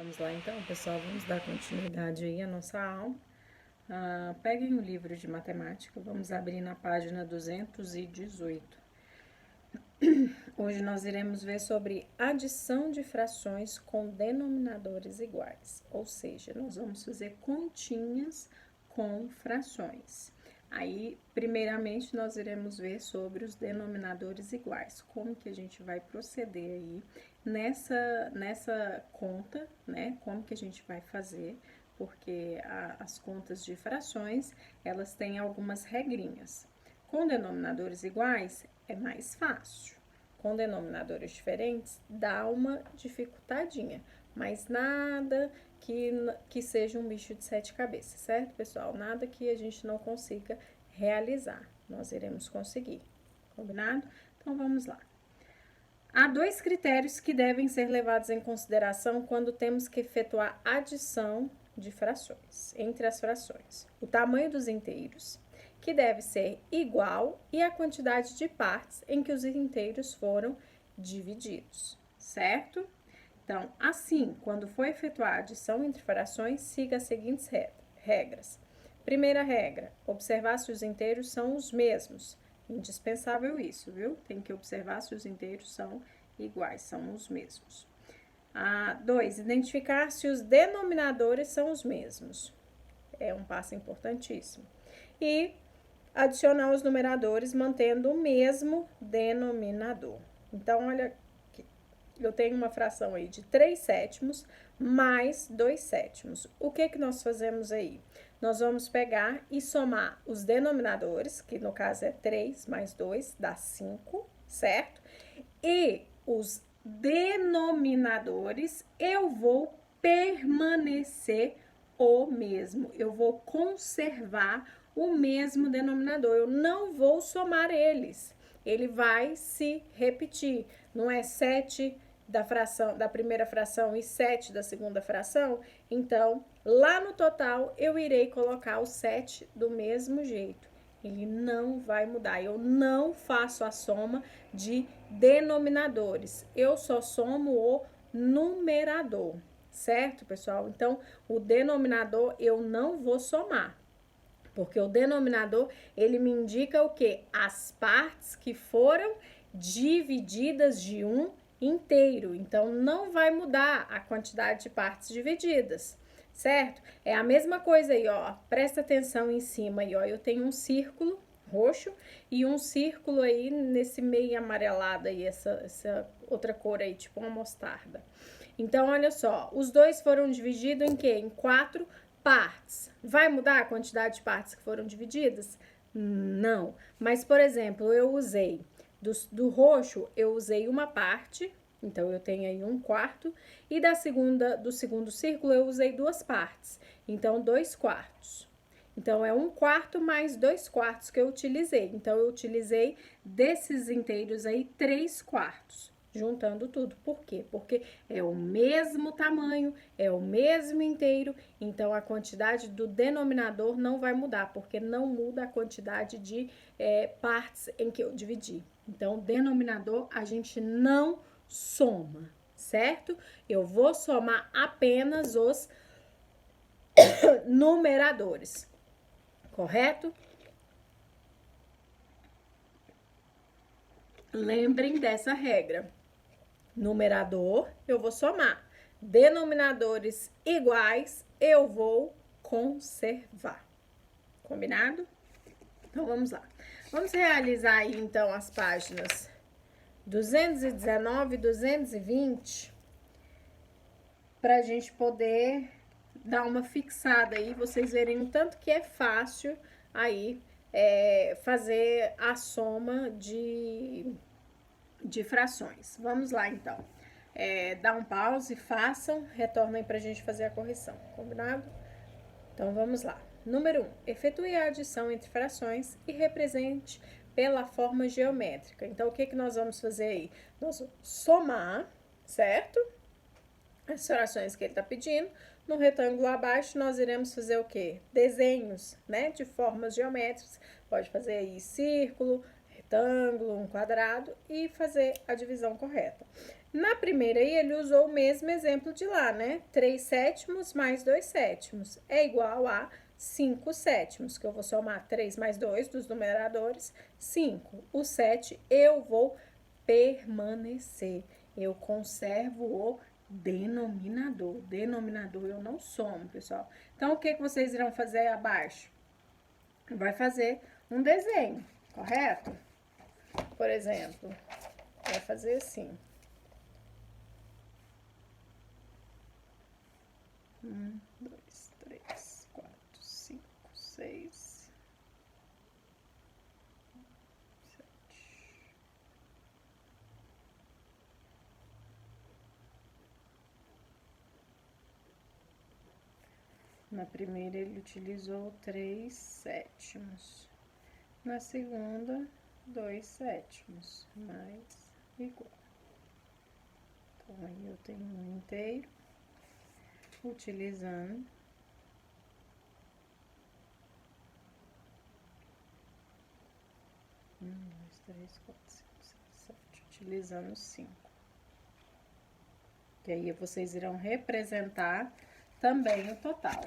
Vamos lá então, pessoal, vamos dar continuidade aí à nossa aula. Peguem o livro de matemática, vamos abrir na página 218. Hoje nós iremos ver sobre adição de frações com denominadores iguais, ou seja, nós vamos fazer continhas com frações. Aí, primeiramente, nós iremos ver sobre os denominadores iguais, como que a gente vai proceder aí nessa conta, né? Como que a gente vai fazer, porque as contas de frações, elas têm algumas regrinhas. Com denominadores iguais, é mais fácil. Com denominadores diferentes, dá uma dificultadinha, mas nada que seja um bicho de sete cabeças, certo, pessoal? Nada que a gente não consiga realizar. Nós iremos conseguir, combinado? Então, vamos lá. Há dois critérios que devem ser levados em consideração quando temos que efetuar adição de frações, entre as frações. O tamanho dos inteiros, que deve ser igual, e a quantidade de partes em que os inteiros foram divididos, certo? Então, assim, quando for efetuar a adição entre frações, siga as seguintes regras. Primeira regra, observar se os inteiros são os mesmos. Indispensável isso, viu? Tem que observar se os inteiros são iguais, são os mesmos. 2. Identificar se os denominadores são os mesmos. É um passo importantíssimo. E adicionar os numeradores mantendo o mesmo denominador. Então, olha aqui. Eu tenho uma fração aí de 3 sétimos mais 2 sétimos. O que nós fazemos aí? Nós vamos pegar e somar os denominadores, que no caso é 3 mais 2, dá 5, certo? E os denominadores, eu vou permanecer o mesmo. Eu vou conservar o mesmo denominador. Eu não vou somar eles. Ele vai se repetir. Não é 7 da primeira fração e 7 da segunda fração? Então, lá no total, eu irei colocar o 7 do mesmo jeito. Ele não vai mudar. Eu não faço a soma de denominadores. Eu só somo o numerador, certo, pessoal? Então, o denominador eu não vou somar. Porque o denominador, ele me indica o quê? As partes que foram divididas de um inteiro. Então, não vai mudar a quantidade de partes divididas, certo? É a mesma coisa aí, ó. Presta atenção em cima aí, ó. Eu tenho um círculo roxo e um círculo aí nesse meio amarelado aí, essa outra cor aí, tipo uma mostarda. Então, olha só, os dois foram divididos em quê? Em 4 partes. Vai mudar a quantidade de partes que foram divididas? Não. Mas, por exemplo, eu usei do roxo, eu usei uma parte, então eu tenho aí 1/4, e do segundo círculo eu usei 2 partes, então 2/4. Então, é 1/4 mais 2/4 que eu utilizei. Então, eu utilizei desses inteiros aí 3/4. Juntando tudo. Por quê? Porque é o mesmo tamanho, é o mesmo inteiro, então a quantidade do denominador não vai mudar, porque não muda a quantidade de partes em que eu dividi. Então, denominador a gente não soma, certo? Eu vou somar apenas os numeradores, correto? Lembrem dessa regra. Numerador, eu vou somar. Denominadores iguais, eu vou conservar. Combinado? Então, vamos lá. Vamos realizar aí, então, as páginas 219 e 220 para a gente poder dar uma fixada aí, vocês verem o tanto que é fácil aí fazer a soma de frações. Vamos lá, então. Dá um pause, façam, retornem para a gente fazer a correção, combinado? Então, vamos lá. Número 1. Efetue a adição entre frações e represente pela forma geométrica. Então, o que nós vamos fazer aí? Nós vamos somar, certo? As frações que ele está pedindo. No retângulo abaixo, nós iremos fazer o quê? Desenhos, né? De formas geométricas. Pode fazer aí círculo, retângulo, um quadrado e fazer a divisão correta. Na primeira aí, ele usou o mesmo exemplo de lá, né? 3 sétimos mais 2 sétimos é igual a 5 sétimos, que eu vou somar 3 mais 2 dos numeradores, 5. O 7 eu vou permanecer. Eu conservo o denominador. Denominador eu não somo, pessoal. Então, o que vocês irão fazer abaixo? Vai fazer um desenho, correto? Por exemplo, vai fazer assim. 1, 2, 3, 4, 5, 6, 7. Na primeira, ele utilizou 3 sétimos. Na segunda, 2 sétimos, mais igual. Então, aí eu tenho um inteiro, utilizando 1, 2, 3, 4, 5, 6, 7, utilizando 5. Que aí vocês irão representar também o total,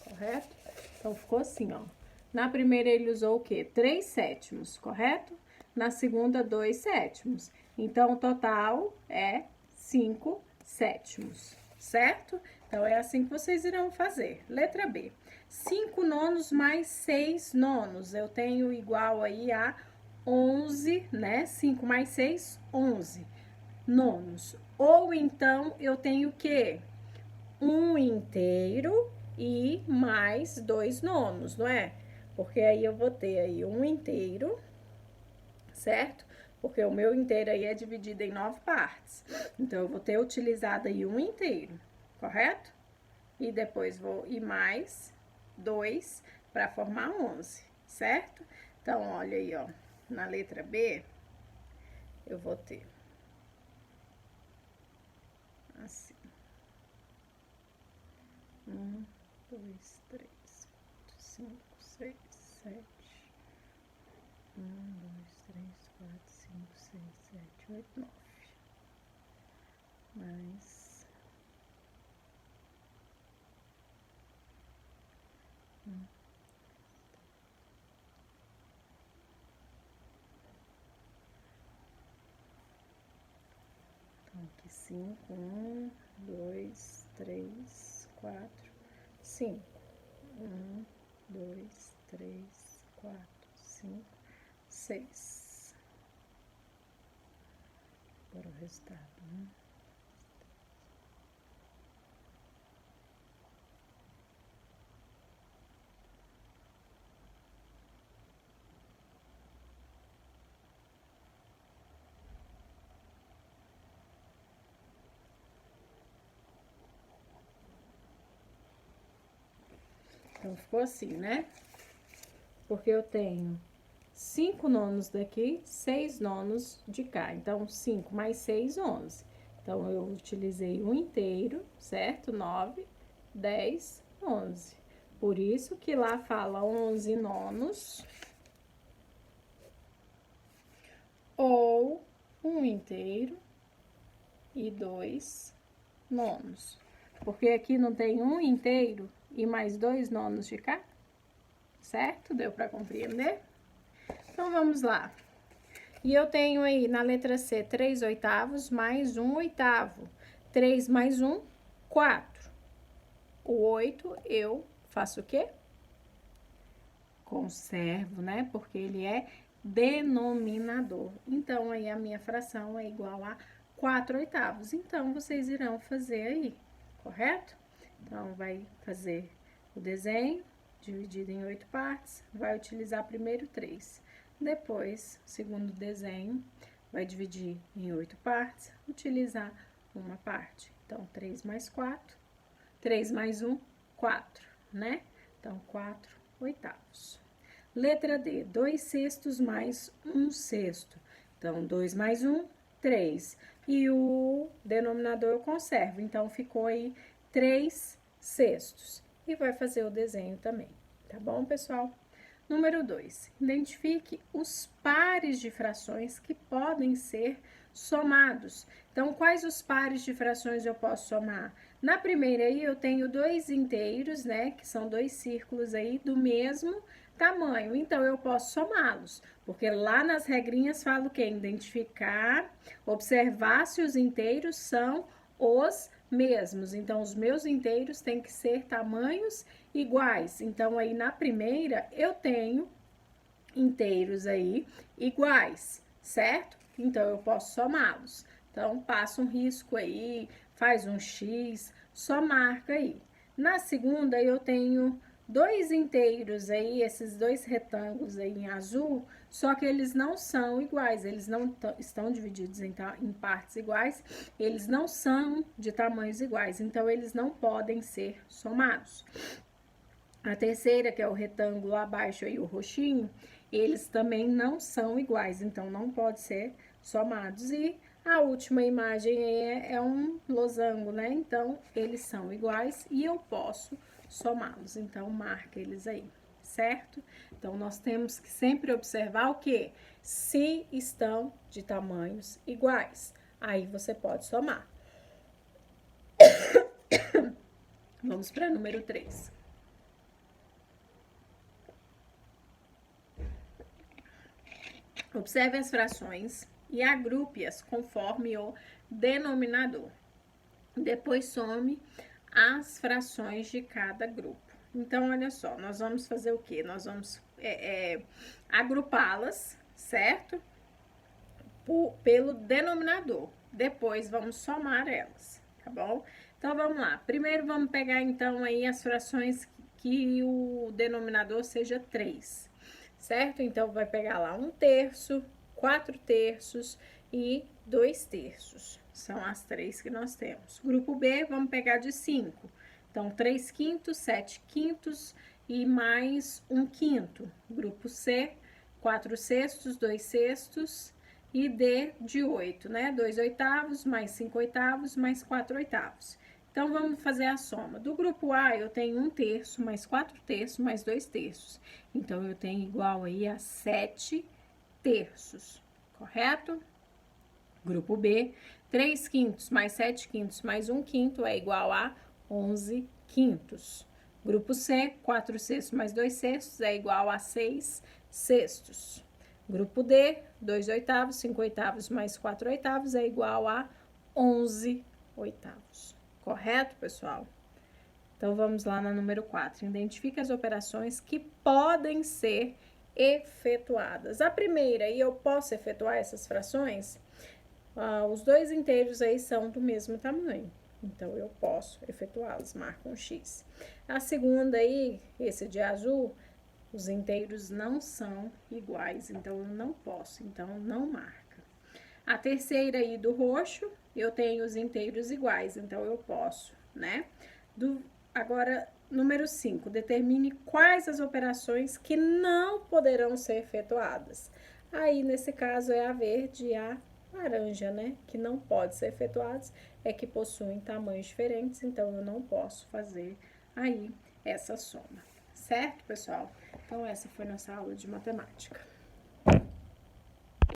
correto? Então, ficou assim, ó. Na primeira, ele usou o quê? 3 sétimos, correto? Na segunda, 2 sétimos. Então, o total é 5 sétimos, certo? Então, é assim que vocês irão fazer. Letra B. 5 nonos mais 6 nonos. Eu tenho igual aí a 11, né? 5 mais 6, 11 nonos. Ou então, eu tenho o quê? Um inteiro e mais 2 nonos, não é? Porque aí eu vou ter aí um inteiro, certo? Porque o meu inteiro aí é dividido em 9 partes. Então, eu vou ter utilizado aí um inteiro, correto? E depois vou ir mais 2 para formar 11, certo? Então, olha aí, ó, na letra B, eu vou ter assim. 1, 2, 3, 4, 5, 6, 7. 1, 2, 3, 4, 5, 6, 7, 8, 9. Mais 1. Então, aqui 5, 1, 2, 3, 4, 5. 1, 2, 3, 4, 5, 6. Agora o resultado, né? Então, ficou assim, né? Porque eu tenho 5 nonos daqui, 6 nonos de cá. Então, 5 mais 6, 11. Então, eu utilizei um inteiro, certo? 9, 10, 11. Por isso que lá fala 11 nonos ou um inteiro e 2 nonos. Porque aqui não tem um inteiro e mais 2 nonos de cá, certo? Deu para compreender? Então, vamos lá. E eu tenho aí na letra C 3 oitavos mais 1 oitavo. 3 mais 1, 4. O 8 eu faço o quê? Conservo, né? Porque ele é denominador. Então, aí a minha fração é igual a 4 oitavos. Então, vocês irão fazer aí, correto? Então, vai fazer o desenho dividido em 8 partes, vai utilizar primeiro 3. Depois, segundo desenho, vai dividir em 8 partes, utilizar uma parte. Então, 3 mais 4, 3 mais 1, 4, né? Então, 4 oitavos. Letra D, 2 sextos mais 1 sexto. Então, 2 mais 1, 3. E o denominador eu conservo. Então, ficou aí 3 sextos. E vai fazer o desenho também, tá bom, pessoal? Número 2, identifique os pares de frações que podem ser somados. Então, quais os pares de frações eu posso somar? Na primeira aí, eu tenho dois inteiros, né, que são dois círculos aí do mesmo tamanho. Então, eu posso somá-los, porque lá nas regrinhas fala o quê? Identificar, observar se os inteiros são os mesmos. Então, os meus inteiros têm que ser tamanhos iguais. Então, aí na primeira, eu tenho inteiros aí iguais, certo? Então, eu posso somá-los. Então, passa um risco aí, faz um X, só marca aí. Na segunda, eu tenho dois inteiros aí, esses dois retângulos aí em azul, só que eles não são iguais, eles não estão divididos em partes iguais, eles não são de tamanhos iguais, então eles não podem ser somados. A terceira, que é o retângulo abaixo aí, o roxinho, eles também não são iguais, então não pode ser somados. E a última imagem é um losango, né? Então, eles são iguais e eu posso somá-los. Então, marca eles aí, certo? Então, nós temos que sempre observar o quê? Se estão de tamanhos iguais. Aí, você pode somar. Vamos para número 3. Observe as frações e agrupe-as conforme o denominador. Depois some as frações de cada grupo. Então, olha só, nós vamos fazer o quê? Nós vamos agrupá-las, certo? Pelo denominador. Depois, vamos somar elas, tá bom? Então, vamos lá. Primeiro, vamos pegar, então, aí as frações que o denominador seja 3, certo? Então, vai pegar lá 1/3, 4/3 e 2/3. São as 3 que nós temos. Grupo B, vamos pegar de 5. Então, 3/5, 7/5 e mais 1/5. Grupo C, 4/6, 2/6 e D de 8, né? 2/8, mais 5/8, mais 4/8. Então, vamos fazer a soma. Do grupo A, eu tenho 1/3, mais 4/3, mais 2/3. Então, eu tenho igual aí a 7/3, correto? Grupo B, 3/5 mais 7/5 mais 1/5 é igual a 11/5. Grupo C, 4/6 mais 2/6 é igual a 6/6. Grupo D, 2/8, 5/8 mais 4/8 é igual a 11/8. Correto, pessoal? Então, vamos lá na número 4. Identifique as operações que podem ser efetuadas. A primeira, e eu posso efetuar essas frações? Os dois inteiros aí são do mesmo tamanho. Então, eu posso efetuá-los, marca um X. A segunda aí, esse de azul, os inteiros não são iguais, então eu não posso, então não marca. A terceira aí do roxo, eu tenho os inteiros iguais, então eu posso, né? Agora, número 5, determine quais as operações que não poderão ser efetuadas. Aí, nesse caso, é a verde e a laranja, né? Que não pode ser efetuados, é que possuem tamanhos diferentes, então eu não posso fazer aí essa soma. Certo, pessoal? Então, essa foi nossa aula de matemática.